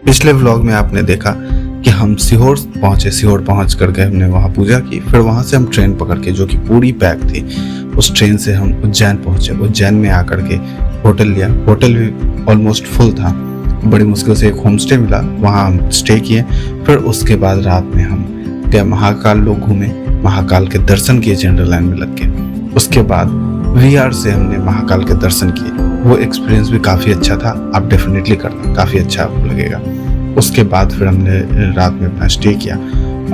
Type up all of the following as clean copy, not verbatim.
पिछले व्लॉग में आपने देखा कि हम सीहोर पहुंचे। सीहोर पहुंच करके हमने वहां पूजा की। फिर वहां से हम ट्रेन पकड़ के, जो कि पूरी पैक थी, उस ट्रेन से हम उज्जैन पहुंचे। उज्जैन में आकर के होटल लिया। होटल भी ऑलमोस्ट फुल था। बड़ी मुश्किल से एक होम स्टे मिला, वहाँ हम स्टे किए। फिर उसके बाद रात में हम गए महाकाल। लोग घूमे, महाकाल के दर्शन किए जनरल लाइन में लग के। उसके बाद VR से हमने महाकाल के दर्शन किए। वो एक्सपीरियंस भी काफ़ी अच्छा था। आप डेफिनेटली करना, काफ़ी अच्छा आपको लगेगा। उसके बाद फिर हमने रात में अपना स्टे किया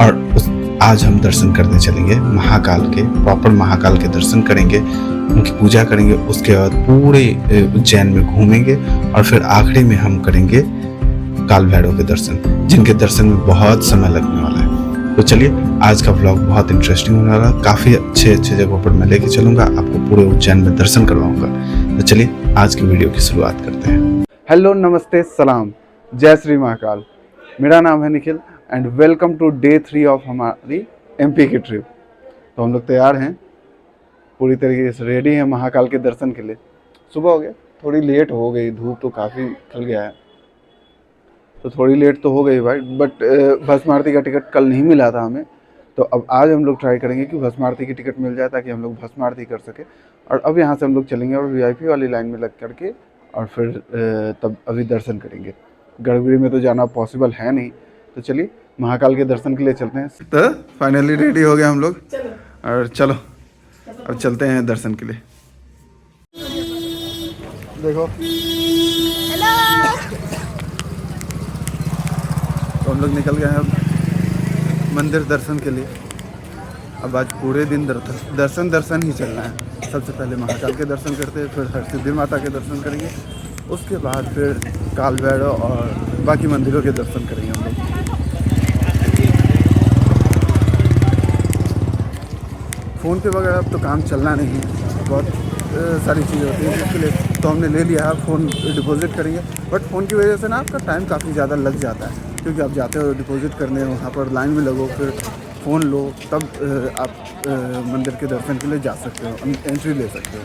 और आज हम दर्शन करने चलेंगे महाकाल के। प्रॉपर महाकाल के दर्शन करेंगे, उनकी पूजा करेंगे। उसके बाद पूरे उज्जैन में घूमेंगे और फिर आखिरी में हम करेंगे काल भैरव के दर्शन, जिनके दर्शन में बहुत समय लगने वाला है। तो चलिए, आज का व्लॉग बहुत इंटरेस्टिंग होने वाला है। काफ़ी अच्छे जगहों पर मैं लेके चलूँगा, आपको पूरे उज्जैन में दर्शन करवाऊँगा। तो चलिए, आज की वीडियो की शुरुआत करते हैं। हेलो, नमस्ते, सलाम, जय श्री महाकाल। मेरा नाम है Nikhil and welcome to day 3 of हमारी MP की ट्रिप। तो हम लोग तैयार हैं, पूरी तरीके से रेडी हैं महाकाल के दर्शन के लिए। सुबह हो गया, थोड़ी लेट हो गई, धूप तो काफ़ी खिल गया है, तो थोड़ी लेट तो हो गई भाई। बट भस्म आरती का टिकट कल नहीं मिला था हमें, तो अब आज हम लोग ट्राई करेंगे कि भस्म आरती की टिकट मिल जाए ताकि हम लोग भस्म आरती कर सके। और अब यहाँ से हम लोग चलेंगे और VIP वाली लाइन में लग करके और फिर तब अभी दर्शन करेंगे। गर्भगृह में तो जाना पॉसिबल है नहीं, तो चलिए महाकाल के दर्शन के लिए चलते हैं। तो फाइनली रेडी हो गए हम लोग और चलो अब चलते हैं दर्शन के लिए। देखो, तो हम लोग निकल गए हैं मंदिर दर्शन के लिए। अब आज पूरे दिन दर्शन ही चलना है। सबसे पहले महाकाल के दर्शन करते हैं, फिर हरसिद्धि माता के दर्शन करेंगे, उसके बाद फिर काल भैरव और बाकी मंदिरों के दर्शन करेंगे हम लोग। फ़ोन पे वगैरह अब तो काम चलना नहीं है, बहुत सारी चीज़ें होती हैं, इसके लिए तो हमने ले लिया है। फ़ोन डिपॉजिट करेंगे, बट फ़ोन की वजह से ना आपका टाइम काफ़ी ज़्यादा लग जाता है, क्योंकि आप जाते हो डिपॉजिट करने, वहाँ पर लाइन में लगो, फिर फ़ोन लो, तब आप मंदिर के दर्शन के लिए जा सकते हो, एंट्री ले सकते हो।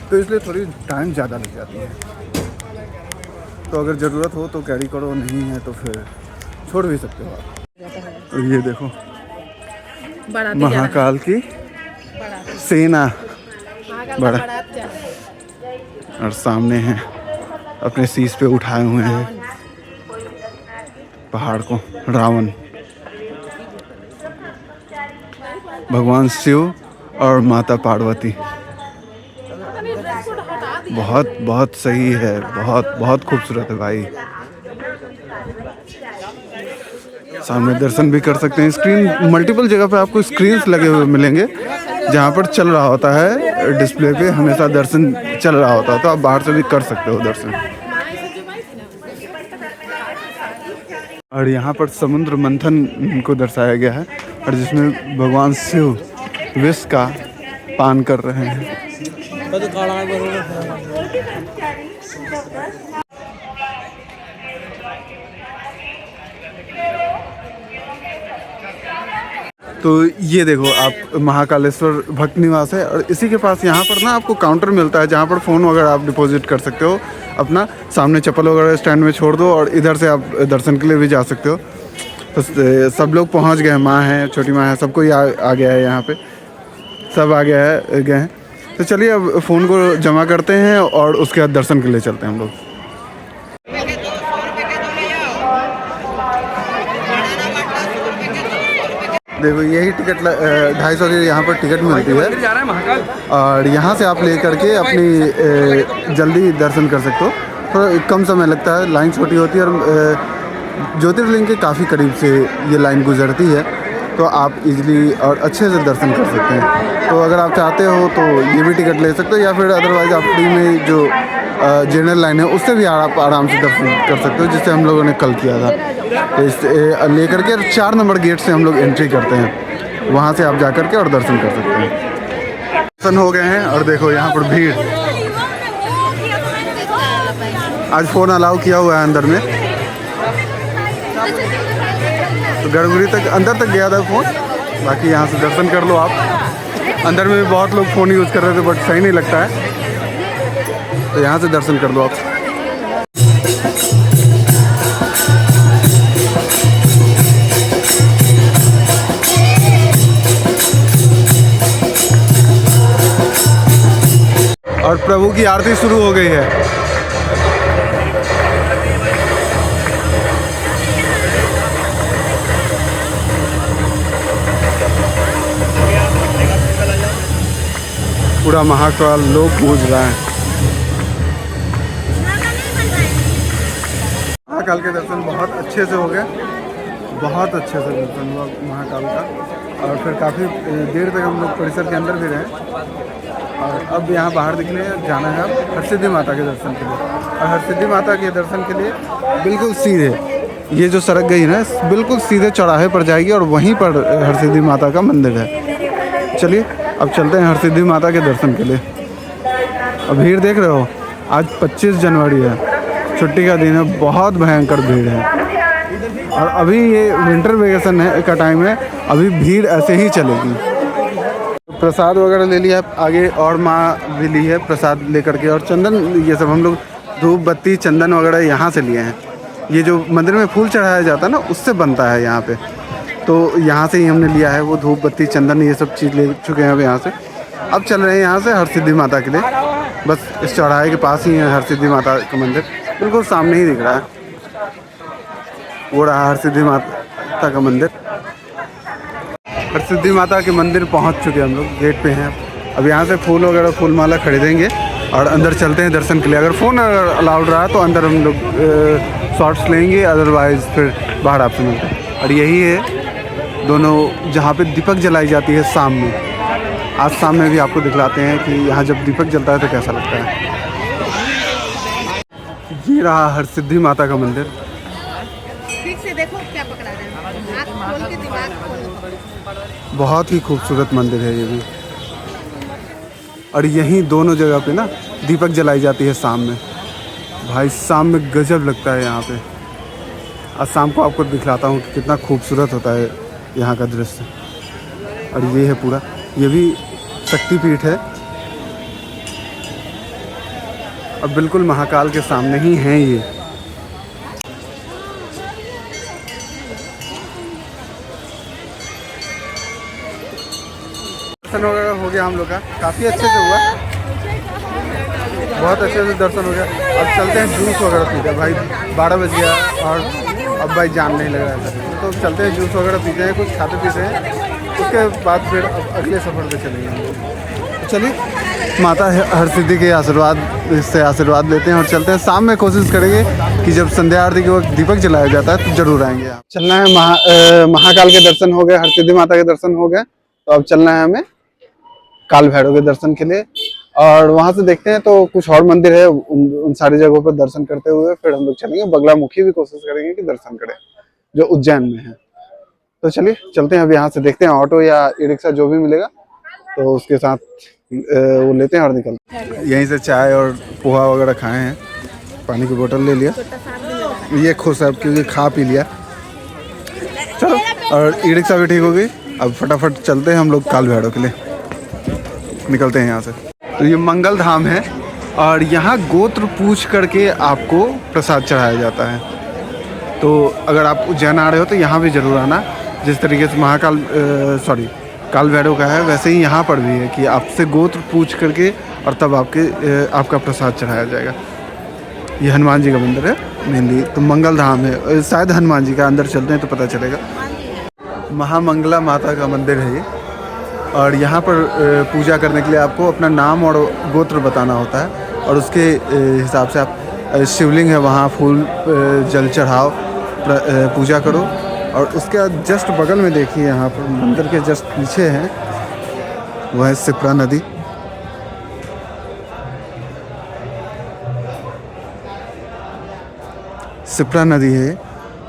तो इसलिए थोड़ी टाइम ज़्यादा लग जाती है। तो अगर ज़रूरत हो तो कैरी करो, नहीं है तो फिर छोड़ भी सकते हो आप। और ये देखो महाकाल की सेना बड़ा, और सामने है अपने शीश पे उठाए हुए हैं पहाड़ को रावण। भगवान शिव और माता पार्वती। बहुत बहुत सही है, बहुत बहुत खूबसूरत है भाई। सामने दर्शन भी कर सकते हैं। स्क्रीन मल्टीपल जगह पे आपको स्क्रीन्स लगे हुए मिलेंगे, जहाँ पर चल रहा होता है डिस्प्ले पे, हमेशा दर्शन चल रहा होता है, तो आप बाहर से भी कर सकते हो दर्शन। और यहाँ पर समुद्र मंथन को दर्शाया गया है, और जिसमें भगवान शिव विष का पान कर रहे हैं। तो ये देखो, आप महाकालेश्वर भक्त निवास है, और इसी के पास यहाँ पर ना आपको काउंटर मिलता है, जहाँ पर फ़ोन वगैरह आप डिपॉजिट कर सकते हो अपना। सामने चप्पल वगैरह स्टैंड में छोड़ दो और इधर से आप दर्शन के लिए भी जा सकते हो। तो सब लोग पहुँच गए हैं, माँ है, छोटी माँ है, सबको आ गया है, यहाँ पे सब आ गए हैं। तो चलिए अब फ़ोन को जमा करते हैं और उसके बाद दर्शन के लिए चलते हैं हम लोग। देखो, यही टिकट 250 की यहाँ पर टिकट मिलती है, और यहाँ से आप ले करके अपनी जल्दी दर्शन कर सकते हो। थोड़ा कम समय लगता है, लाइन छोटी होती है, और ज्योतिर्लिंग के काफ़ी करीब से ये लाइन गुजरती है, तो आप इजीली और अच्छे से दर्शन कर सकते हैं। तो अगर आप चाहते हो तो ये भी टिकट ले सकते हो, या फिर अदरवाइज़ आप फ्री में जो जनरल लाइन है उससे भी आप आराम से दर्शन कर सकते हो, जिससे हम लोगों ने कल किया था। तो इस ले करके 4 नंबर गेट से हम लोग एंट्री करते हैं, वहाँ से आप जा करके और दर्शन कर सकते हैं। दर्शन हो गए हैं, और देखो यहाँ पर भीड़। आज फ़ोन अलाउ किया हुआ है अंदर में, तो गर्भगृह तक अंदर तक गया था फ़ोन, बाकी यहाँ से दर्शन कर लो आप। अंदर में भी बहुत लोग फ़ोन यूज़ कर रहे थे, बट सही नहीं लगता है, तो यहाँ से दर्शन कर लो आप। प्रभु की आरती शुरू हो गई है। पूरा महाकाल लोग गूंज रहा है। महाकाल के दर्शन बहुत अच्छे से हो गए, बहुत अच्छे से दर्शन हुआ महाकाल का। और फिर काफ़ी देर तक हम लोग परिसर के अंदर भी रहे। और अब यहाँ बाहर दिखने जाना है अब हरसिद्धि माता के दर्शन के लिए। और हरसिद्धि माता के दर्शन के लिए बिल्कुल सीधे ये जो सड़क गई ना, बिल्कुल सीधे चौराहे पर जाएगी और वहीं पर हरसिद्धि माता का मंदिर है। चलिए अब चलते हैं हरसिद्धि माता के दर्शन के लिए। अब भीड़ देख रहे हो, आज 25 जनवरी है, छुट्टी का दिन है, बहुत भयंकर भीड़ है। और अभी ये विंटर वेकेशन है का टाइम है, अभी भीड़ ऐसे ही चलेगी। प्रसाद वगैरह ले लिया आगे, और माँ भी ली है प्रसाद लेकर के। और चंदन ये सब हम लोग धूप बत्ती चंदन वगैरह यहाँ से लिए हैं। ये जो मंदिर में फूल चढ़ाया जाता है ना, उससे बनता है यहाँ पे, तो यहाँ से ही हमने लिया है। वो धूप बत्ती चंदन ये सब चीज़ ले चुके हैं अब यहाँ से। अब चल रहे हैं यहाँ से हरसिद्धि माता के लिए। बस इस चौराहे के पास ही है हरसिद्धि माता का मंदिर, बिल्कुल सामने ही दिख रहा है। वो रहा हरसिद्धि माता का मंदिर। हरसिद्धि माता के मंदिर पहुँच चुके हम लोग, गेट पे हैं। अब यहाँ से फूल वगैरह फूल माला खरीदेंगे और अंदर चलते हैं दर्शन के लिए। अगर फ़ोन अलाउड रहा तो अंदर हम लोग शॉर्ट्स लेंगे, अदरवाइज़ फिर बाहर आपसे मिलते हैं। और यही है दोनों जहाँ पे दीपक जलाई जाती है शाम में। आज शाम में भी आपको दिखलाते हैं कि यहाँ जब दीपक जलता है तो कैसा लगता है। ये रहा हरसिद्धि माता का मंदिर। ठीक से देखो क्या पकड़ा रहे हैं, आँख खोल के दिमाग खोलो। बहुत ही खूबसूरत मंदिर है ये भी। और यहीं दोनों जगह पे ना दीपक जलाई जाती है शाम में। भाई शाम में गजब लगता है यहाँ पे। आज शाम को आपको दिखलाता हूँ कि कितना खूबसूरत होता है यहाँ का दृश्य। और ये है पूरा, ये भी शक्तिपीठ है और बिल्कुल महाकाल के सामने ही है ये। दर्शन वगैरह हो गया हम लोग का, काफ़ी अच्छे से हुआ, बहुत अच्छे से दर्शन हो गया। अब चलते हैं जूस वगैरह पीते हैं। भाई 12 बज गया और अब भाई जान नहीं लग रहा है, तो चलते हैं जूस वगैरह पीते हैं, कुछ खाते पीते हैं। उसके बाद फिर अब अगले सफ़र पे चलेंगे। चलिए माता हरसिद्धि के आशीर्वाद से आशीर्वाद लेते हैं और चलते हैं। शाम में कोशिश करेंगे कि जब संध्या आरती के वक्त दीपक जलाया जाता है तो जरूर आएंगे। आप चलना है महाकाल के दर्शन हो गए, हरसिद्धि माता के दर्शन हो गए, तो अब चलना है हमें काल भैरव के दर्शन के लिए। और वहां से देखते हैं तो कुछ और मंदिर है, उन सारी जगहों पर दर्शन करते हुए फिर हम लोग चलेंगे। बगलामुखी भी कोशिश करेंगे कि दर्शन करें, जो उज्जैन में है। तो चलिए चलते हैं। अब यहाँ से देखते हैं ऑटो या ई रिक्शा जो भी मिलेगा तो उसके साथ वो लेते हैं और निकलते हैं। यहीं से चाय और पोहा वगैरह खाए हैं, पानी की बोतल ले लिया। ये खुश है क्योंकि खा पी लिया। चलो, और ई रिक्शा भी ठीक हो गई। अब फटाफट चलते हैं हम लोग काल भैरव के लिए, निकलते हैं यहाँ से। तो ये मंगल धाम है और यहाँ गोत्र पूछ करके आपको प्रसाद चढ़ाया जाता है। तो अगर आप उज्जैन आ रहे हो तो यहाँ भी ज़रूर आना। जिस तरीके से महाकाल काल भैरव का है, वैसे ही यहाँ पर भी है कि आपसे गोत्र पूछ करके और तब आपका प्रसाद चढ़ाया जाएगा। ये हनुमान जी का मंदिर है मेनली, तो मंगल धाम है, शायद हनुमान जी का। अंदर चलते हैं तो पता चलेगा। महामंगला माता का मंदिर है ये। और यहाँ पर पूजा करने के लिए आपको अपना नाम और गोत्र बताना होता है और उसके हिसाब से आप शिवलिंग है वहाँ फूल जल चढ़ाओ, पूजा करो। और उसके जस्ट बगल में देखिए, यहाँ पर मंदिर के जस्ट पीछे है वह है सिप्रा नदी। सिप्रा नदी है।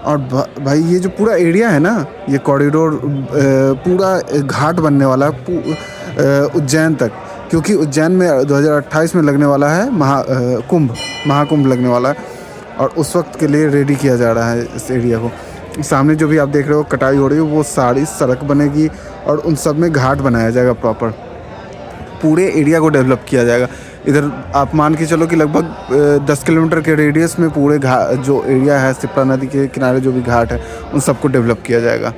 और भाई ये जो पूरा एरिया है ना, ये कॉरिडोर पूरा घाट बनने वाला है उज्जैन तक, क्योंकि उज्जैन में 2028 में लगने वाला है महाकुंभ लगने वाला है और उस वक्त के लिए रेडी किया जा रहा है इस एरिया को। सामने जो भी आप देख रहे हो कटाई हो रही है, वो सारी सड़क बनेगी और उन सब में घाट बनाया जाएगा। प्रॉपर पूरे एरिया को डेवलप किया जाएगा। इधर आप मान के चलो कि लगभग 10 किलोमीटर के रेडियस में पूरे जो एरिया है सिप्रा नदी के किनारे जो भी घाट है उन सबको डेवलप किया जाएगा।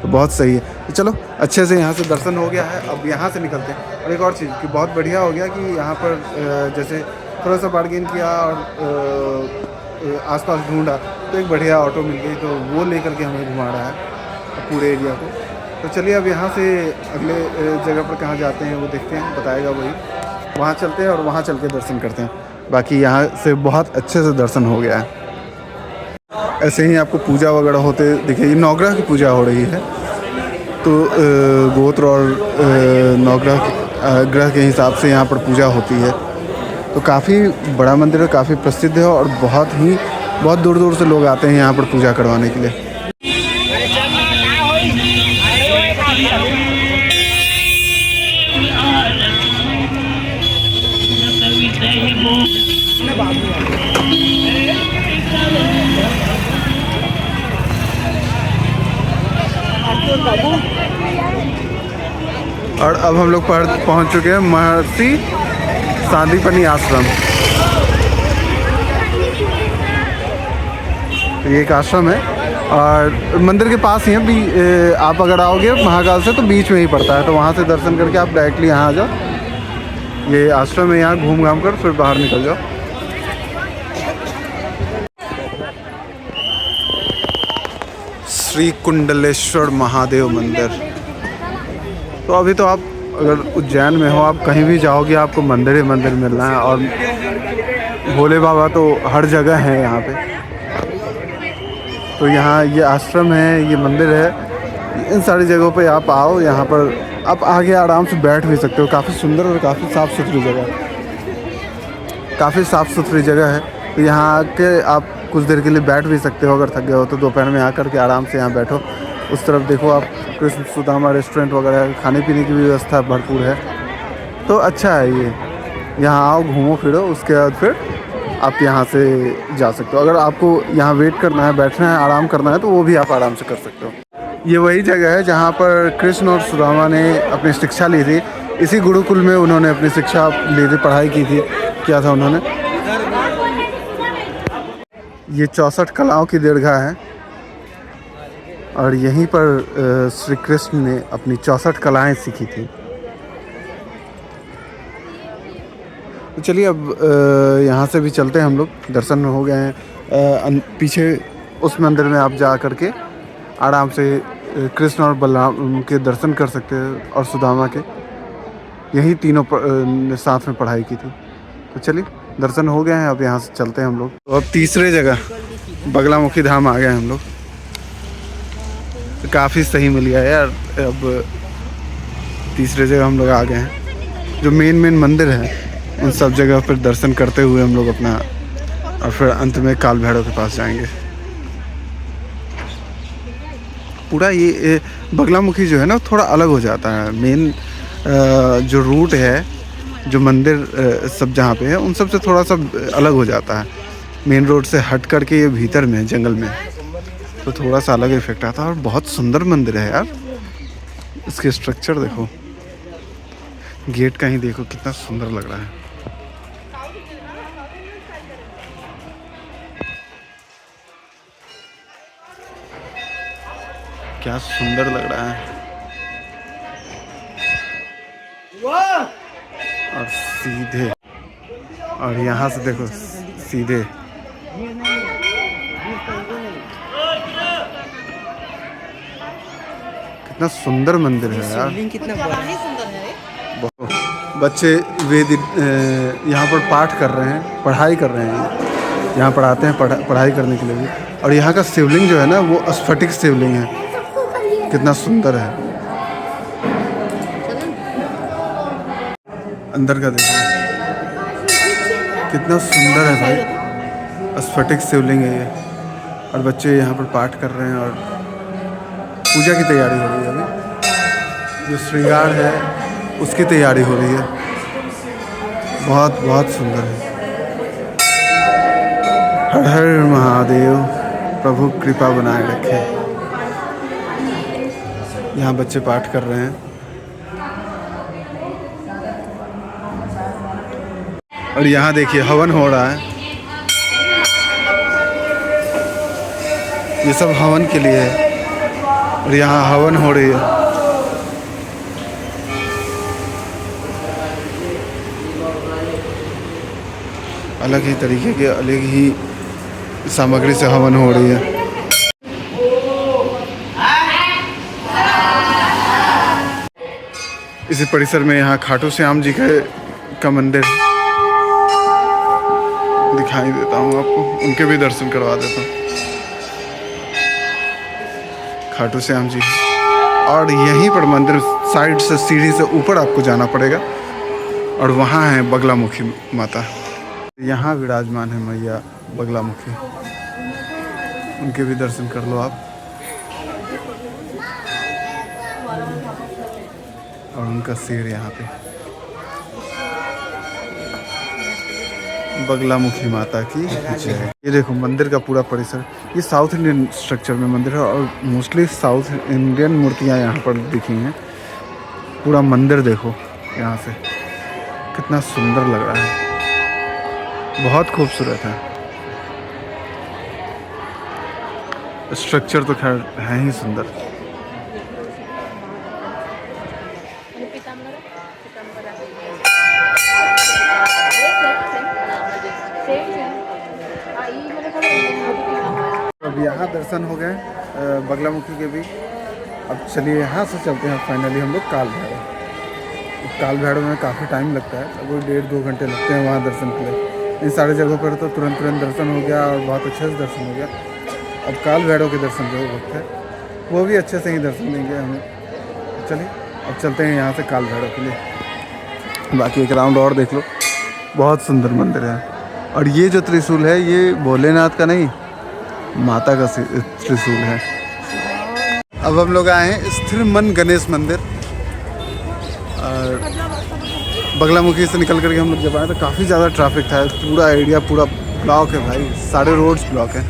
तो बहुत सही है। तो चलो अच्छे से यहाँ से दर्शन हो गया है, अब यहाँ से निकलते हैं। और एक और चीज़ कि बहुत बढ़िया हो गया कि यहाँ पर जैसे थोड़ा सा बार्गेन किया और आसपास ढूंढा तो एक बढ़िया ऑटो मिल गई, तो वो लेकर के हमें घुमा रहा है पूरे एरिया को। तो चलिए अब यहाँ से अगले जगह पर कहाँ जाते हैं वो देखते हैं, बताएगा वही। वहाँ चलते हैं और वहाँ चल के दर्शन करते हैं। बाकी यहाँ से बहुत अच्छे से दर्शन हो गया है। ऐसे ही आपको पूजा वगैरह होते दिखेगी। नवग्रह की पूजा हो रही है, तो गोत्र और नवग्रह ग्रह के हिसाब से यहाँ पर पूजा होती है। तो काफ़ी बड़ा मंदिर है, काफ़ी प्रसिद्ध है और बहुत दूर दूर से लोग आते हैं यहाँ पर पूजा करवाने के लिए। और अब हम लोग पहुँच चुके हैं महर्षि सांदीपनि आश्रम। ये एक आश्रम है और मंदिर के पास ही है। आप अगर आओगे महाकाल से तो बीच में ही पड़ता है, तो वहाँ से दर्शन करके आप डायरेक्टली यहाँ आ जाओ। ये आश्रम है, यहाँ घूम घाम कर फिर बाहर निकल जाओ। श्री कुंडलेश्वर महादेव मंदिर। तो अभी तो आप अगर उज्जैन में हो, आप कहीं भी जाओगे आपको मंदिर ही मंदिर मिलना है, और भोले बाबा तो हर जगह हैं यहाँ पे। तो यहाँ ये आश्रम है, ये मंदिर है, इन सारी जगहों पे आप आओ। यहाँ पर आप आगे आराम से बैठ भी सकते हो। काफ़ी सुंदर और काफ़ी साफ़ सुथरी जगह है। तो यहाँ आके आप कुछ देर के लिए बैठ भी सकते हो। अगर थक गए हो तो दोपहर में आकर के आराम से यहाँ बैठो। उस तरफ देखो आप, कृष्ण सुदामा रेस्टोरेंट वगैरह, खाने पीने की भी व्यवस्था भरपूर है। तो अच्छा है ये। यहाँ आओ, घूमो फिरो, उसके बाद फिर आप यहाँ से जा सकते हो। अगर आपको यहाँ वेट करना है, बैठना है, आराम करना है, तो वो भी आप आराम से कर सकते हो। ये वही जगह है जहाँ पर कृष्ण और सुदामा ने अपनी शिक्षा ली थी। इसी गुरुकुल में उन्होंने अपनी शिक्षा ली थी, पढ़ाई की थी, किया था उन्होंने। ये 64 कलाओं की दीर्घा है और यहीं पर श्री कृष्ण ने अपनी 64 कलाएं सीखी थी। तो चलिए अब यहाँ से भी चलते हैं हम लोग। दर्शन हो गए हैं। पीछे उस मंदिर में आप जा कर के आराम से कृष्ण और बलराम के दर्शन कर सकते हैं और सुदामा के। यही तीनों साथ में पढ़ाई की थी। तो चलिए दर्शन हो गए हैं, अब यहाँ से चलते हैं हम लोग। तो अब तीसरे जगह बगलामुखी धाम आ गए हम लोग। तो काफ़ी सही मिल गया यार। अब तीसरे जगह हम लोग आ गए हैं। जो मेन मंदिर है उन सब जगह पर दर्शन करते हुए हम लोग अपना, और फिर अंत में काल भैरव के पास जाएंगे। पूरा ये बगलामुखी जो है ना थोड़ा अलग हो जाता है। मेन जो रूट है, जो मंदिर सब जहाँ पे है, उन सब से थोड़ा सा अलग हो जाता है। मेन रोड से हट करके ये भीतर में जंगल में, तो थोड़ा सा अलग इफेक्ट आता है। और बहुत सुंदर मंदिर है यार। इसके स्ट्रक्चर देखो, गेट का ही देखो कितना सुंदर लग रहा है। क्या सुंदर लग रहा है। और सीधे, और यहाँ से देखो सीधे। कितना सुंदर मंदिर है यार। कितना सुंदर है। बच्चे वेद यहाँ पर पाठ कर रहे हैं, पढ़ाई कर रहे हैं। यहाँ पर आते हैं पढ़ाई करने के लिए भी। और यहाँ का शिवलिंग जो है ना वो स्फटिक शिवलिंग है। कितना सुंदर है। अंदर का देखो कितना सुंदर है भाई। स्फटिक शिवलिंग है ये। और बच्चे यहाँ पर पाठ कर रहे हैं और पूजा की तैयारी हो रही है। अभी जो श्रृंगार है उसकी तैयारी हो रही है। बहुत सुंदर है। हर हर महादेव, प्रभु कृपा बनाए रखे। यहाँ बच्चे पाठ कर रहे हैं। और यहाँ देखिए हवन हो रहा है। ये सब हवन के लिए है। और यहाँ हवन हो रही है। अलग ही तरीके के अलग ही सामग्री से हवन हो रही है। इसी परिसर में यहाँ खाटू श्याम जी का मंदिर दिखाई देता हूँ आपको, उनके भी दर्शन करवा देता हूँ। खाटू श्याम जी, और यहीं पर मंदिर साइड से सीढ़ी से ऊपर आपको जाना पड़ेगा और वहाँ है बगलामुखी माता। यहाँ विराजमान है मैया बगलामुखी, उनके भी दर्शन कर लो आप। और उनका सिर यहाँ पे बगलामुखी माता की जय। ये देखो मंदिर का पूरा परिसर, ये साउथ इंडियन स्ट्रक्चर में मंदिर है और मोस्टली साउथ इंडियन मूर्तियाँ यहाँ पर दिखी हैं। पूरा मंदिर देखो यहाँ से कितना सुंदर लग रहा है, बहुत खूबसूरत है। स्ट्रक्चर तो खैर है ही सुंदर। अब यहाँ दर्शन हो गए बगलामुखी के भी। अब चलिए यहाँ से चलते हैं फाइनली हम लोग काल भैरव। काल भैरव में काफ़ी टाइम लगता है, लगभग 1.5-2 घंटे लगते हैं वहाँ दर्शन के लिए। इन सारे जगहों पर तो तुरंत दर्शन हो गया और बहुत अच्छे से दर्शन हो गया। अब काल भैरव के दर्शन जो वक्त है वो भी अच्छे से ही दर्शन देंगे हमें। चलिए अब चलते हैं यहाँ से काल भैरव के लिए। बाकी एक राउंड और देख लो, बहुत सुंदर मंदिर है। और ये जो त्रिशूल है ये भोलेनाथ का नहीं, माता का त्रिशूल है। अब हम लोग आए हैं स्थिर मन गणेश मंदिर। और बगलामुखी से निकल करके हम लोग जब आए तो काफ़ी ज़्यादा ट्रैफिक था, पूरा एरिया पूरा ब्लॉक है भाई, सारे रोड्स ब्लॉक हैं,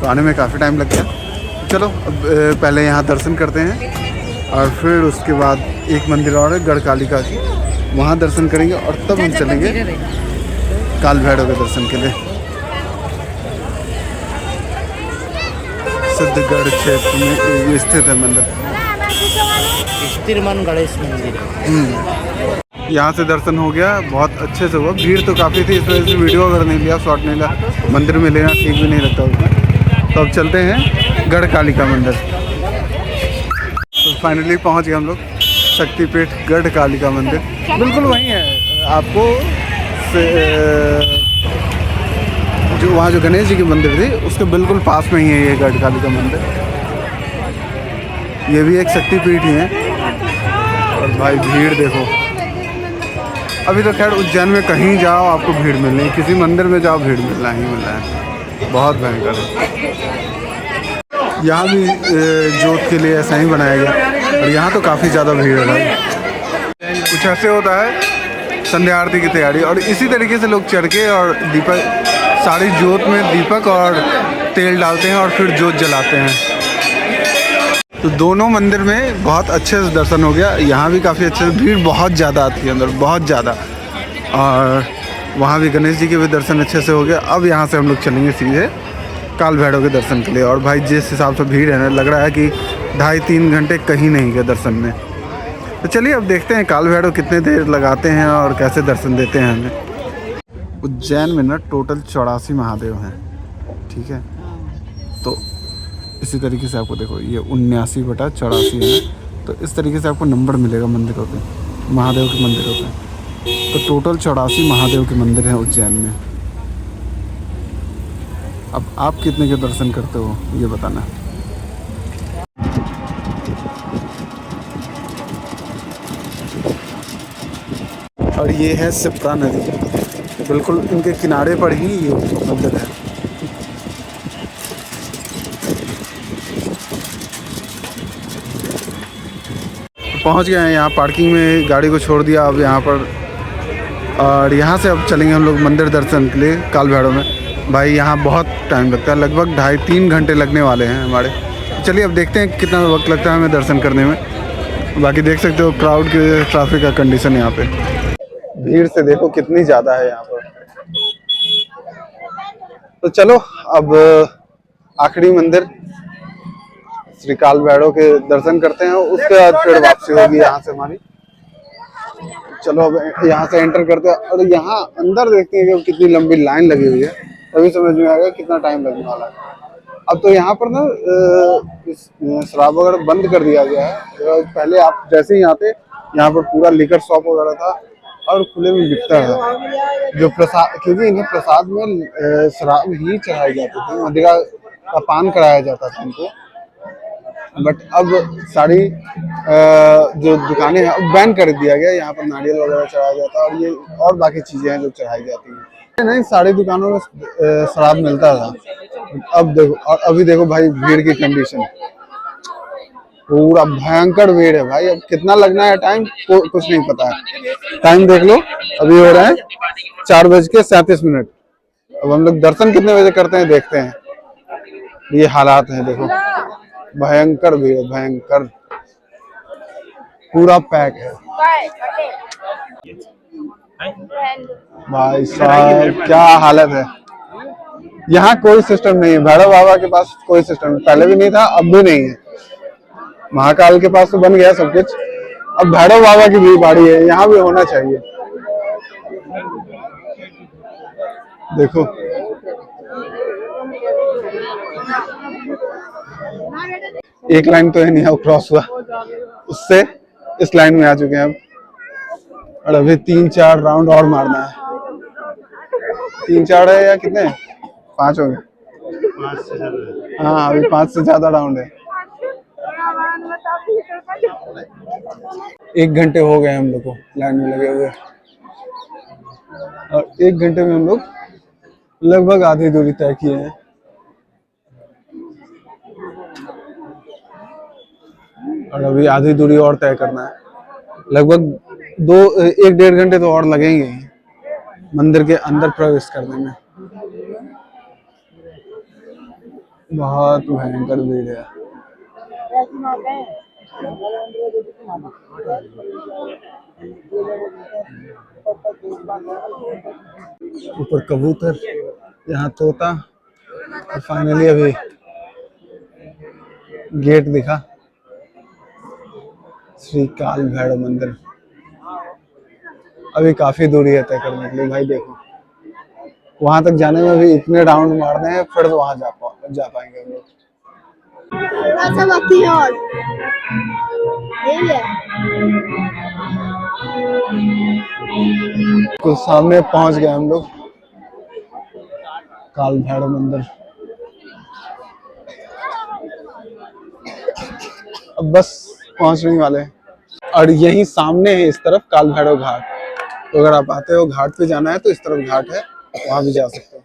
तो आने में काफ़ी टाइम लग गया। चलो अब पहले यहाँ दर्शन करते हैं और फिर उसके बाद एक मंदिर और है गढ़कालिका की, वहाँ दर्शन करेंगे और तब हम चलेंगे काल भैरव के दर्शन के लिए। सिद्धगढ़ क्षेत्र में ये स्थित है मंदिर, स्थिर मन गणेश मंदिर। यहाँ से दर्शन हो गया, बहुत अच्छे से हुआ। भीड़ तो काफ़ी थी, इस वजह से वीडियो अगर नहीं लिया, शॉट नहीं लिया, मंदिर में लेना ठीक भी नहीं लगता उसमें। तो अब चलते हैं गढ़कालिका मंदिर। तो फाइनली पहुँच गए हम लोग शक्तिपीठ गढ़कालिका मंदिर। बिल्कुल वहीं है, आपको जो वहाँ जो गणेश जी की मंदिर थी उसके बिल्कुल पास में ही है ये गढ़कालिका मंदिर। ये भी एक शक्तिपीठ ही है। और भाई भीड़ देखो, अभी तो खैर उज्जैन में कहीं जाओ आपको भीड़ मिलनी है, किसी मंदिर में जाओ भीड़ मिलना ही मिलना है, बहुत भयंकर है। यहाँ भी जोत के लिए ऐसा ही बनाया गया और यहाँ तो काफ़ी ज़्यादा भीड़ है भाई। कुछ ऐसे होता है संध्या आरती की तैयारी, और इसी तरीके से लोग चढ़ के और दीपक, सारी जोत में दीपक और तेल डालते हैं और फिर जोत जलाते हैं। तो दोनों मंदिर में बहुत अच्छे से दर्शन हो गया। यहाँ भी काफ़ी अच्छे से, भीड़ बहुत ज़्यादा आती है अंदर, बहुत ज़्यादा। और वहाँ भी गणेश जी के भी दर्शन अच्छे से हो गया। अब यहाँ से हम लोग चलेंगे सीधे काल भैरव के दर्शन के लिए। और भाई जिस हिसाब से भीड़ है ना, लग रहा है कि 2.5-3 घंटे कहीं नहीं गए दर्शन में। तो चलिए अब देखते हैं काल भैरव कितने देर लगाते हैं और कैसे दर्शन देते हैं हमें। उज्जैन में ना टोटल 84 महादेव हैं, ठीक है। तो इसी तरीके से आपको देखो ये 79/84 है, तो इस तरीके से आपको नंबर मिलेगा मंदिरों पे, महादेव के मंदिरों पे। तो टोटल 84 महादेव के मंदिर हैं उज्जैन में। अब आप कितने के दर्शन करते हो ये बताना। और ये है सिप्रा नदी, बिल्कुल इनके किनारे पर ही ये मंदिर है। पहुंच गए हैं यहाँ, पार्किंग में गाड़ी को छोड़ दिया अब यहाँ पर। और यहाँ से अब चलेंगे हम लोग मंदिर दर्शन के लिए काल भैरव में। भाई यहाँ बहुत टाइम लगता है, लगभग 2.5-3 घंटे लगने वाले हैं हमारे। चलिए अब देखते हैं कितना वक्त लगता है हमें दर्शन करने में। बाकी देख सकते हो क्राउड के, ट्रैफिक का कंडीशन यहाँ पे, भीड़ से देखो कितनी ज़्यादा है यहाँ पर। तो चलो अब आखिरी मंदिर श्री काल भैरव के दर्शन करते हैं, उसके बाद फिर वापसी होगी यहाँ से हमारी। चलो अब यहाँ से एंटर करते हैं और यहाँ अंदर देखते हैं कि कितनी लंबी लाइन लगी हुई है, तभी समझ में आएगा कितना टाइम लगने वाला है। अब तो यहाँ पर ना शराब वगैरह बंद कर दिया गया है। पहले आप जैसे ही आते यहाँ पर पूरा लिकर शॉप वगैरह था और खुले में बिकता है जो प्रसाद, क्योंकि इन्हें प्रसाद में शराब ही चढ़ाई जाती थी, मदिरा का पान कराया जाता था इनको। बट अब सारी जो दुकानें हैं अब बैन कर दिया गया, यहाँ पर नारियल वगैरह चढ़ाया जाता है और ये और बाकी चीजें हैं जो चढ़ाई जाती हैं। नहीं, सारी दुकानों में शराब मिलता था। अब देखो, और अभी देखो भाई भीड़ की कंडीशन, पूरा भयंकर भीड़ है भाई। अब कितना लगना है टाइम कुछ नहीं पता है। टाइम देख लो, अभी हो रहा है 4:37। अब हम लोग दर्शन कितने बजे करते हैं देखते हैं। ये हालात हैं, देखो भयंकर भीड़, भयंकर, पूरा पैक है भाई साहब, क्या हालत है। यहाँ कोई सिस्टम नहीं है, भैरव बाबा के पास कोई सिस्टम पहले भी नहीं था, अब भी नहीं है। महाकाल के पास तो बन गया सब कुछ, अब भैरव बाबा की भी बारी है, यहाँ भी होना चाहिए। देखो एक लाइन तो है नहीं, अब क्रॉस हुआ, उससे इस लाइन में आ चुके हैं अब, और अभी 3-4 राउंड और मारना है। 3-4 है या कितने, 5 हो गए। हाँ, अभी 5 से ज्यादा राउंड है। 1 घंटे हो गए हम लोग को लाइन में लगे हुए, और 1 घंटे में हम लोग लगभग आधी दूरी तय किए हैं। और अभी आधी दूरी और तय करना है, लगभग 1-1.5 घंटे तो और लगेंगे मंदिर के अंदर प्रवेश करने में। बहुत भयंकर भीड़ है। ऊपर कबूतर, यहाँ तोता, और फाइनली अभी गेट दिखा, श्री काल भैरव मंदिर। अभी काफी दूरी है तय करने के लिए भाई। देखो वहां तक जाने में भी इतने राउंड मारने हैं, फिर तो वहां जा पाएंगे हम लोग। कुछ सामने पहुंच गए हम लोग, काल भैरव मंदिर। अब बस पहुंचने वाले हैं, और यही सामने है इस तरफ काल भैरव घाट। तो अगर आप आते हो घाट पे जाना है तो इस तरफ घाट है, वहां भी जा सकते हो।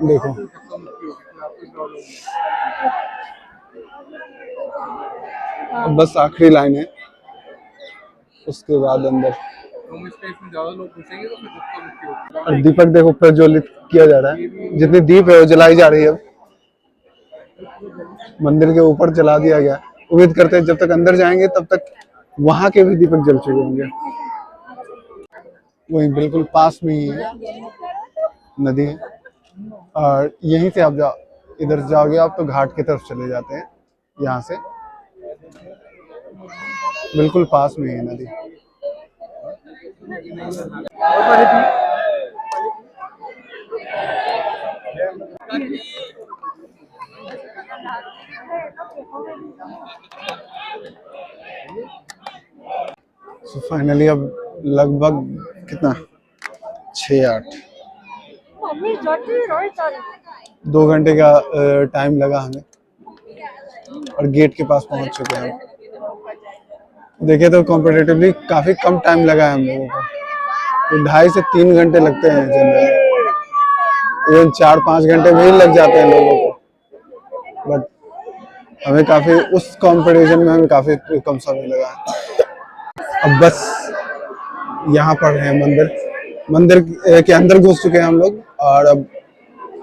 देखो अब बस आखिरी लाइन है, उसके बाद अंदर। और दीपक देखो प्रज्वलित किया जा रहा है, जितनी दीप है वो जलाई जा रही है। अब मंदिर के ऊपर जला दिया गया, उम्मीद करते हैं जब तक अंदर जाएंगे तब तक वहां के भी दीपक जल चुके होंगे। वही बिल्कुल पास में ही है नदी है, और यहीं से आप इधर जाओगे आप तो घाट की तरफ चले जाते हैं। यहाँ से बिल्कुल पास में है नदी। तो फाइनली अब लगभग कितना 6-8 2 घंटे का टाइम लगा हमें, और गेट के पास पहुंच चुके हैं। देखे तो कॉम्पिटिटिवली काफी कम टाइम लगा है हम लोगों को, तो 2.5 से 3 घंटे लगते हैं जनरली, इवन 4-5 घंटे भी लग जाते हैं लोगों को। बट हमें काफी, उस कंपैरिजन में हमें काफी कम समय लगा। अब बस यहाँ पर है मंदिर के अंदर घुस चुके हैं हम लोग, और अब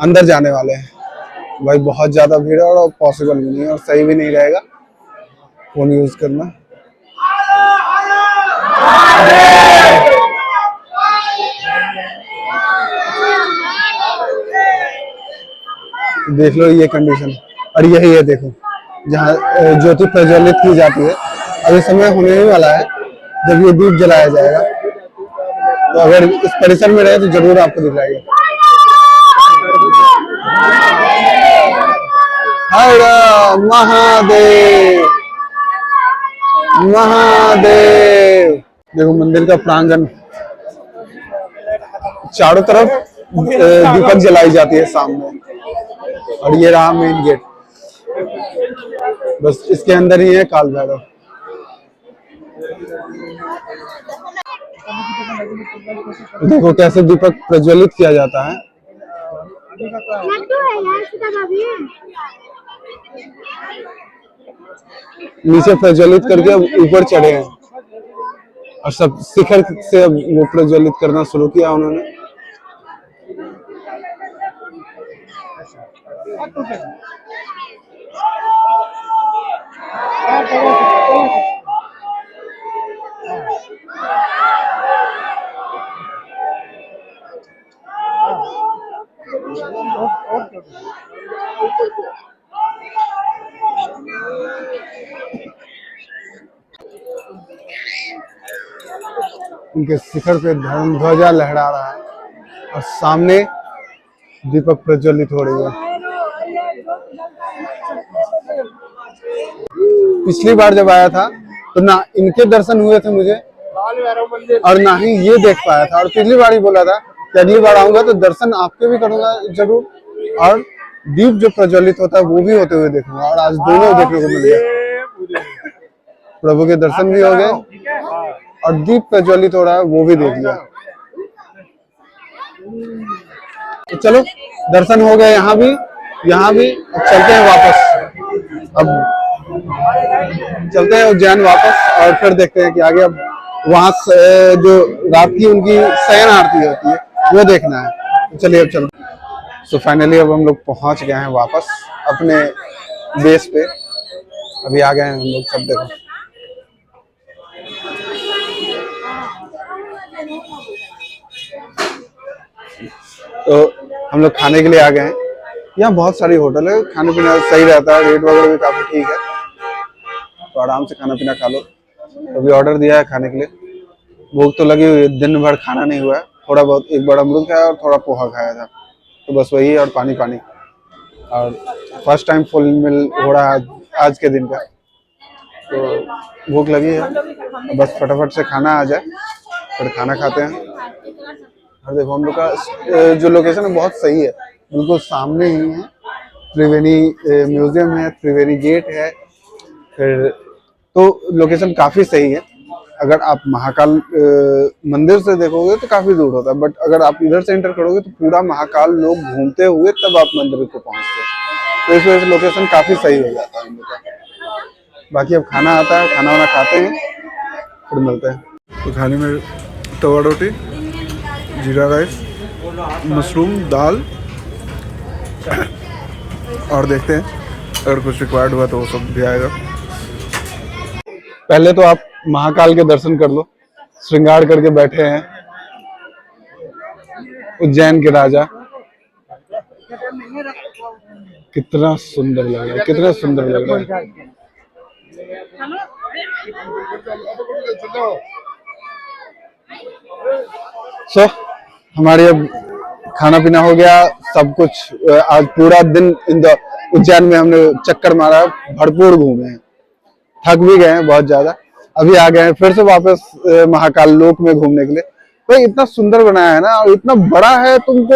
अंदर जाने वाले हैं। भाई बहुत ज्यादा भीड़ है और पॉसिबल भी नहीं है और सही भी नहीं रहेगा फोन यूज करना। देख लो ये कंडीशन। और यही है देखो जहाँ ज्योति प्रज्वलित की जाती है। अभी समय होने ही वाला है जब ये दीप जलाया जाएगा, तो अगर इस परिसर में रहे तो जरूर आपको दिखाएगा। हर महादेव महादेव। देखो मंदिर का प्रांगण, चारों तरफ दीपक जलाई जाती है सामने, और ये रहा मेन गेट। बस इसके अंदर ही है काल भैरव। देखो कैसे दीपक प्रज्वलित किया जाता है। नीचे प्रज्वलित करके अब ऊपर चढ़े हैं, और सब शिखर से अब वो प्रज्वलित करना शुरू किया उन्होंने। उनके शिखर पे धर्म ध्वजा लहरा रहा है, और सामने दीपक प्रज्वलित हो रही है। पिछली बार जब आया था तो ना इनके दर्शन हुए थे मुझे, और ना ही ये देख पाया था। और पिछली बार ही बोला था कि अगली बार आऊंगा तो दर्शन आपके भी करूंगा जरूर, और दीप जो प्रज्वलित होता है वो भी होते हुए देखूंगा। और आज दोनों देखने को मिल गया, प्रभु के दर्शन भी हो गए और दीप प्रज्वलित हो रहा है वो भी देख लिया। तो चलो दर्शन हो गए यहाँ भी। अब चलते हैं वापस। अब चलते हैं उज्जैन वापस, और फिर देखते हैं कि आगे अब वहां जो रात की उनकी शयन आरती होती है वो देखना है। तो चलिए अब चलते हैं। सो फाइनली अब हम लोग पहुंच गए हैं वापस अपने बेस पे। अभी आ गए हैं हम लोग, सब देखो। तो हम लोग खाने के लिए आ गए हैं। यहाँ बहुत सारी होटल है, खाने पीना सही रहता है, रेट वगैरह भी काफी ठीक है, तो आराम से खाना पीना खा लो। तो अभी ऑर्डर दिया है खाने के लिए। भूख तो लगी हुई है, दिन भर खाना नहीं हुआ है। थोड़ा बहुत एक बड़ा अमरूद खाया और थोड़ा पोहा खाया था, तो बस वही, और पानी पानी। और फर्स्ट टाइम फुल मील हो रहा है आज के दिन का, तो भूख लगी है, बस फटाफट से खाना आ जाए फिर खाना खाते हैं। और देखो हम लोग का जो लोकेशन है बहुत सही है, बिल्कुल सामने ही है। त्रिवेणी म्यूजियम है, त्रिवेणी गेट है, फिर तो लोकेशन काफी सही है। अगर आप महाकाल मंदिर से देखोगे तो काफी दूर होता है, बट अगर आप इधर से एंटर करोगे तो पूरा महाकाल लोग घूमते हुए तब आप मंदिर को पहुंचते हैं, तो इस वजह से लोकेशन काफी सही हो जाता है हम लोग का। बाकी अब खाना आता है, खाना वाना खाते हैं फिर मिलते हैं। तो खाने में तवा रोटी, जीरा राइस, मशरूम दाल, और देखते हैं अगर कुछ रिक्वायर्ड हुआ तो वो सब भी आएगा। पहले तो आप महाकाल के दर्शन कर लो, श्रृंगार करके बैठे हैं उज्जैन के राजा। कितना सुंदर लग रहा है, कितना सुंदर लग रहा है। सो हमारे अब खाना पीना हो गया, सब कुछ। आज पूरा दिन उज्जैन में हमने चक्कर मारा, भरपूर घूमे हैं, थक भी गए हैं बहुत ज्यादा। अभी आ गए हैं फिर से वापस महाकाल लोक में घूमने के लिए। भाई इतना सुंदर बनाया है ना, और इतना बड़ा है, तुमको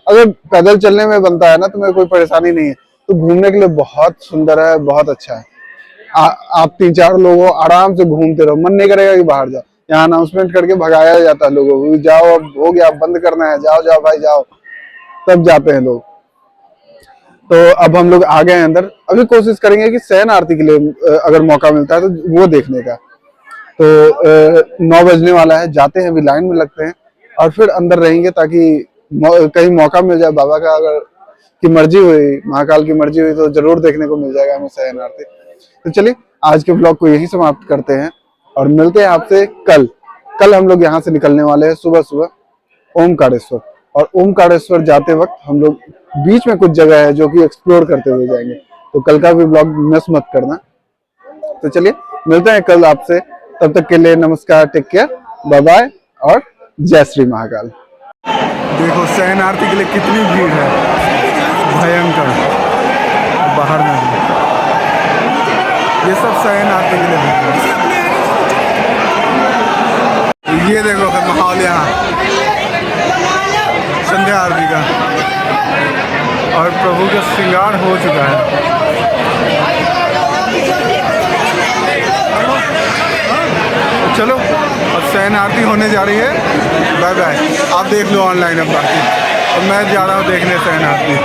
अगर पैदल चलने में बनता है ना तो मेरे कोई परेशानी नहीं है, तो घूमने के लिए बहुत सुंदर है, बहुत अच्छा है। आप 3-4 लोगों आराम से घूमते रहो, मन नहीं करेगा कि बाहर जाओ। यहाँ अनाउंसमेंट करके भगाया जाता है लोगों को, जाओ अब हो गया, बंद करना है, जाओ जाओ भाई जाओ, तब जाते हैं लोग। तो अब हम लोग आ गए हैं अंदर। अभी कोशिश करेंगे कि शयन आरती के लिए अगर मौका मिलता है तो वो देखने का। तो 9 बजने वाला है, जाते हैं, अभी लाइन में लगते हैं और फिर अंदर रहेंगे ताकि कहीं मौका मिल जाए। बाबा का अगर की मर्जी हुई, महाकाल की मर्जी हुई तो जरूर देखने को मिल जाएगा हमें शयन आरती। तो चलिए आज के ब्लॉग को यही समाप्त करते हैं और मिलते हैं आपसे कल हम लोग यहाँ से निकलने वाले हैं सुबह सुबह ओमकारेश्वर। और ओमकारेश्वर जाते वक्त हम लोग बीच में कुछ जगह है जो कि एक्सप्लोर करते हुए जाएंगे, तो कल का भी ब्लॉग मिस मत करना। तो चलिए मिलते हैं कल आपसे, तब तक के लिए नमस्कार, टेक केयर, बाय बाय और जय श्री महाकाल। देखो शयन आरती के लिए कितनी भीड़ है, भयंकर, बाहर में भी। ये सब शयन आरती के लिए भीड़ है। ये देखो माहौल यहाँ संध्या आरती का, और प्रभु का श्रृंगार हो चुका है। चलो अब शयन आरती होने जा रही है, बाय बाय। आप देख लो ऑनलाइन अब बाकी, और मैं जा रहा हूँ देखने शयन आरती।